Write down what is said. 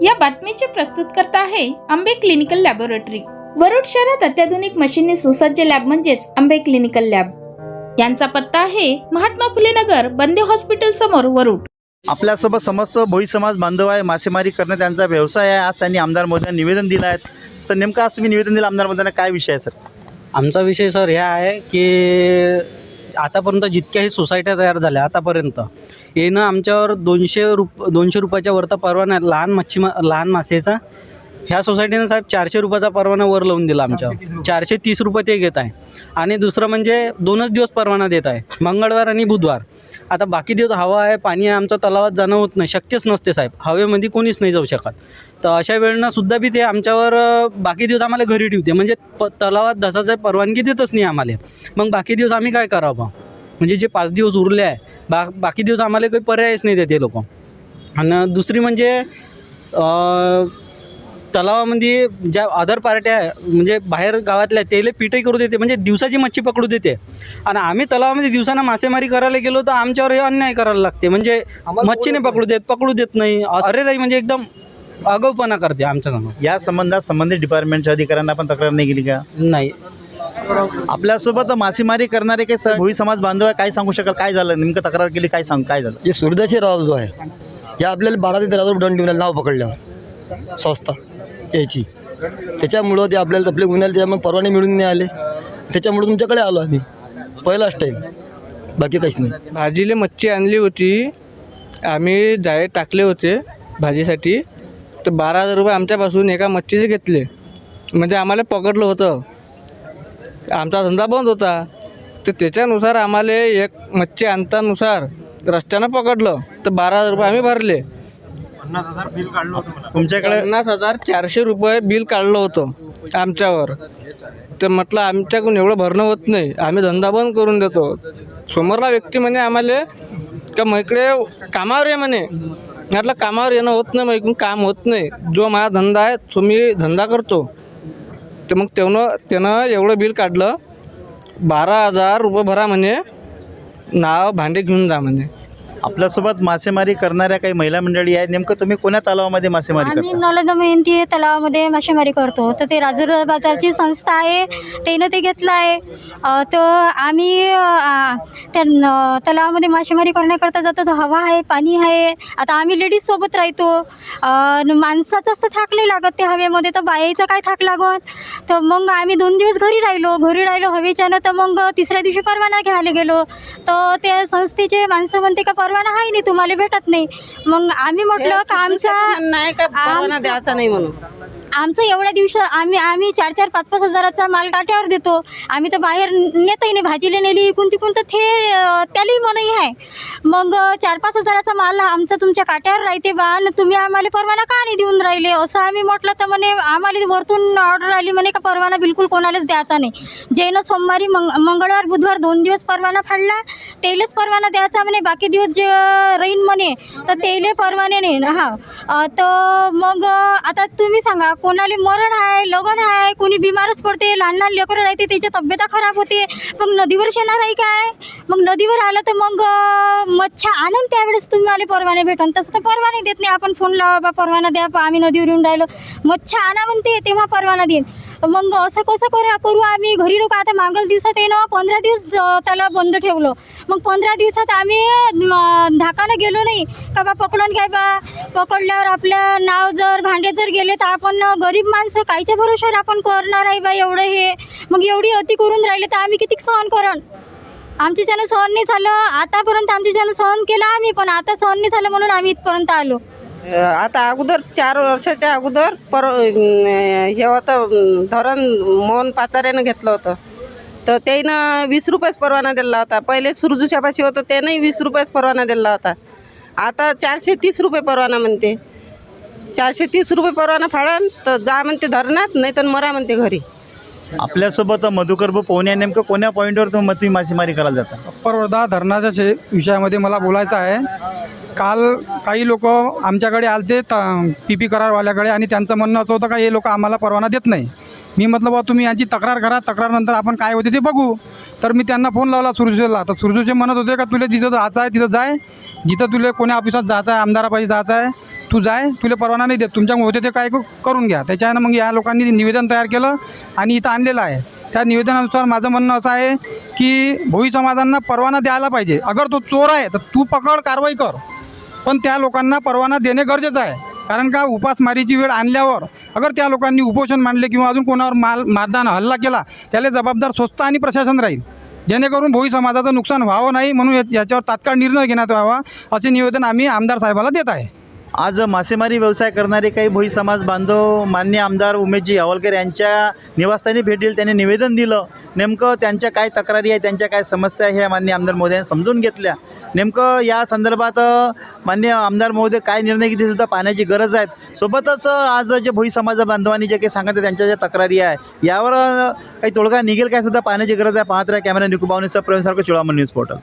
या बातमीचे प्रस्तुतकर्ता आहे आंबे क्लिनिकल लॅबोरेटरी। वरुड शहरात अत्याधुनिक मशीनने सुसज्ज लॅब म्हणजेच आंबे क्लिनिकल लॅब। यांचा पत्ता आहे महात्मा फुले नगर, बंदे हॉस्पिटल समोर, वरुड। आपल्यासोबत समस्त भोई समाज बांधव आहे। मासेमारी करणे त्यांचा व्यवसाय आहे। आज त्यांनी आमदार मोदयांना निवेदन दिलं आहे। सर, नेमकं आज तुम्ही निवेदन दिलं आमदार मोदयांना, काय विषय आहे सर? आमचा विषय सर ह्या आहे की आतापर्यंत जितक्याही सोसायट्या तयार झाल्या आतापर्यंत येणं आमच्यावर 200 रुपयाच्या वरता परवाना लहान मासेचा ह्या सोसायटीनं साहेब 400 रुपयाचा परवाना वर लावून दिला आमच्यावर। 430 रुपये ते घेत आहे। आणि दुसरं म्हणजे 2च दिवस परवाना देत आहे, मंगळवार आणि बुधवार। आता बाकी दिवस हवा आहे, पाणी आहे, आमचं तलावात जाणं होत नाही, शक्यच नसते साहेब, हवेमध्ये कोणीच नाही जाऊ शकत। तर अशा वेळेनं सुद्धा बी ते आमच्यावर बाकी दिवस आम्हाला घरी ठेवते, म्हणजे तलावात धसाचं परवानगी देतच नाही आम्हाला। मग बाकी दिवस आम्ही काय करावं? म्हणजे जे 5 दिवस उरले आहे बाकी दिवस आम्हाला काही पर्यायच नाही देते लोक। आणि दुसरी म्हणजे तलावामध्ये ज्या अदर पार्ट्या आहे म्हणजे बाहेर गावातल्या त्याला पीठही करू देते, म्हणजे दिवसाची मच्छी पकडू देते। आणि आम्ही तलावामध्ये दिवसानं मासेमारी करायला गेलो तर आमच्यावर हे अन्याय करायला लागते, म्हणजे मच्छीने पकडू देत नाही। अरे राई म्हणजे एकदम आगाऊपणा करते आमच्या समोर। या संबंधात संबंधित डिपार्टमेंटच्या अधिकाऱ्यांना पण तक्रार नाही केली का? नाही। आपल्यासोबत मासेमारी करणारे काही भोई समाज बांधव आहे, काय सांगू शकाल? काय झालं नेमकं? तक्रार केली, काय झालं? हे सूर्यदासराव जो आहे या आपल्याला 12 ते 13 दंड देऊन नाव पकडल्यावर संस्था यायची, त्याच्यामुळं ते आपल्याला आपले गुन्ह्याला त्यामुळे परवाने मिळून नाही आले, त्याच्यामुळे तुमच्याकडे आलो आम्ही पहिलाच टाईम, बाकी काहीच नाही। भाजीले मच्छी आणली होती, आम्ही जाळे टाकले होते भाजीसाठी, तर 12,000 रुपये आमच्यापासून एका मच्छीचे घेतले। म्हणजे आम्हाला पकडलं होतं, आमचा धंदा बंद होता, तर त्याच्यानुसार आम्हाला एक मच्छी आणतानुसार रस्त्यानं पकडलं, तर 12,000 रुपये आम्ही भरले। 50,000 बिल काढलं होतं तुमच्याकडे? 50,400 रुपये बिल काढलं होतं आमच्यावर। तर म्हटलं आमच्याकडून एवढं भरणं होत नाही, आम्ही धंदा बंद करून देतो। समोरला व्यक्ती म्हणे आम्हाला का मग इकडे कामावर ये म्हणे। म्हटलं कामावर येणं होत नाही, मग इकडून काम होत नाही, जो माझा धंदा आहे तो मी धंदा करतो। तर मग त्यानं एवढं बिल काढलं, 12,000 रुपये भरा म्हणे, नाव भांडे घेऊन जा म्हणे। आपल्यासोबत मासेमारी करणाऱ्या काही महिला मंडळी आहेत, नेमकं तुम्ही कोण्या तलावामध्ये मासेमारी आम्ही करता? नलद मेहनती तलावामध्ये मासेमारी करतो। तर ते राजूर बाजारची संस्था आहे, त्यानं ते घेतलं आहे। तर आम्ही त्या तलावामध्ये मासेमारी करण्याकरता जातो, तर हवा आहे, पाणी आहे। आता आम्ही लेडीज सोबत राहतो, माणसाचाच तर थाक नाही लागत ते हवेमध्ये, तर बायाचा काय थाक लागत? तर मग आम्ही 2 दिवस घरी राहिलो हवेच्यानं। तर मग तिसऱ्या दिवशी परवाना घ्यायला गेलो, तर त्या संस्थेचे माणसं म्हणते का परवाना आहे नाही, तुम्हाला भेटत नाही। मग आम्ही म्हटलं का आमचा द्यायचा नाही म्हणून आमचं एवढ्या दिवस आम्ही 4-4, 5-5 हजाराचा माल काट्यावर देतो। आम्ही तर बाहेर नेतही नाही, भाजीला नेली इकून तिकून, तर ते त्यालाही मनाई आहे। मग 4-5 हजाराचा माल आमचा तुमच्या काट्यावर राहते बा, तुम्ही आम्हाला परवाना का नाही देऊन राहिले असं आम्ही म्हटलं। तर म्हणे आम्हाला वरतून ऑर्डर आली म्हणे का परवाना बिलकुल कोणालाच द्यायचा नाही। जेनं सोमवारी मंगळवार बुधवार 2 दिवस परवाना फाडला, त्यालाच परवाना द्यायचा म्हणे, बाकी दिवस जे राहीन म्हणे तर त्याला परवाने नाही। हां, तर मग आता तुम्ही सांगा, कोणाला मरण आहे, लगन आहे, कोणी बिमारच पडते, लहान लेकरं राहते, त्याच्या तब्येता खराब होते, मग नदीवर शेणार आहे काय? मग नदीवर आलं तर मग मच्छा आणून त्यावेळेस तुम्हाला परवाने भेटन, तसं तर परवाने देत नाही। आपण फोन लावा बा परवाना द्या, आम्ही नदीवर येऊन राहिलो, मच्छा आणा म्हणते तेव्हा परवाना देईन। मग असं कसं करू आम्ही? घरी लोक आता मागल दिवसात येणं 15 दिवस त्याला बंद ठेवलं। मग 15 दिवसात आम्ही धाकानं गेलो नाही का बा पकडून घ्या बा, पकडल्यावर आपलं नाव जर भांडे जर गेले तर आपण गरीब माणसं कायच्या भरोशावर आपण करणार आहे बा एवढं हे? मग एवढी अति करून राहिले तर आम्ही किती सहन करण? आमच्याच्यानं सहन नाही झालं आतापर्यंत, आमच्याच्यानं सहन केलं आम्ही, पण आता सहन नाही झालं म्हणून आम्ही इथपर्यंत आलो। आता अगोदर 4 वर्षाच्या अगोदर हे होतं धरण मोहन पाचाऱ्यानं घेतलं होतं, तर त्यानं 20 रुपयेच परवाना दिला होता। पहिले सुरजूच्यापाशी होतं त्यानंही 20 रुपयेच परवाना दिला होता। आता 430 रुपये परवाना म्हणते। 430 रुपये परवाना फाडन तर जा म्हणते धरणात, नाही तर मरा म्हणते घरी। आपल्यासोबत मधुकर पोहणे, नेमकं कोण्या पॉईंटवर तुम्ही मासेमारी करायला जाता? परवर्धा धरणाच्या विषयामध्ये मला बोलायचं आहे। काल काही लोक आमच्याकडे आलते PP करारवाल्याकडे, आणि त्यांचं म्हणणं असं होतं का हे लोक आम्हाला परवाना देत नाही। मी म्हटलं बा तुम्ही यांची तक्रार करा, तक्रारनंतर आपण काय होते ते बघू। तर मी त्यांना फोन लावला सुरजेला, तर सुरजेचे म्हणत होते का तुला जिथं जायचं आहे तिथं जाय, जिथं तुला कोण्या ऑफिसात जायचं आहे, आमदारापाशी जायचं आहे तू जाय, तुला परवाना नाही देत, तुमच्याकडून होते ते काय करून घ्या. त्याच्यानं मग या लोकांनी निवेदन तयार केलं आणि इथं आणलेलं आहे. त्या निवेदनानुसार माझं म्हणणं असं आहे की भोई समाजांना परवाना द्यायला पाहिजे. अगर तो चोर आहे तर तू पकड, कारवाई कर, पण त्या लोकांना परवाना देणे गरजेचं आहे. कारण का उपासमारीची वेळ आणल्यावर अगर त्या लोकांनी उपोषण मांडले किंवा अजून कोणावर मारदान हल्ला केला, त्याला जबाबदार स्वस्त आणि प्रशासन राहील, जेणेकरून भोई समाजाचं नुकसान व्हावं नाही. म्हणून याच्यावर तात्काळ निर्णय घेण्यात यावा असे निवेदन आम्ही आमदार साहेबाला देत आहे. आज मासेमारी व्यवसाय करणारे काही भोई समाज बांधव मान्य आमदार उमेशजी यावलकर यांच्या निवासस्थानी भेट दिली, त्यांनी निवेदन दिलं. नेमकं त्यांच्या काय तक्रारी आहे, त्यांच्या काय समस्या आहे, ह्या मान्य आमदार महोदयांनी समजून घेतल्या. नेमकं या संदर्भात मान्य आमदार महोदय काय निर्णय घेतील सुद्धा पाहण्याची गरज आहे. सोबतच आज जे भोई समाज बांधवांनी जे काही सांगितलं त्यांच्या ज्या तक्रारी आहे यावर काही तोडगा निघेल काय सुद्धा पाहण्याची गरज आहे. पाहत राहा कॅमेरा निकुबावणीसह प्रवीण सारखं चुळामण न्यूज पोर्टल.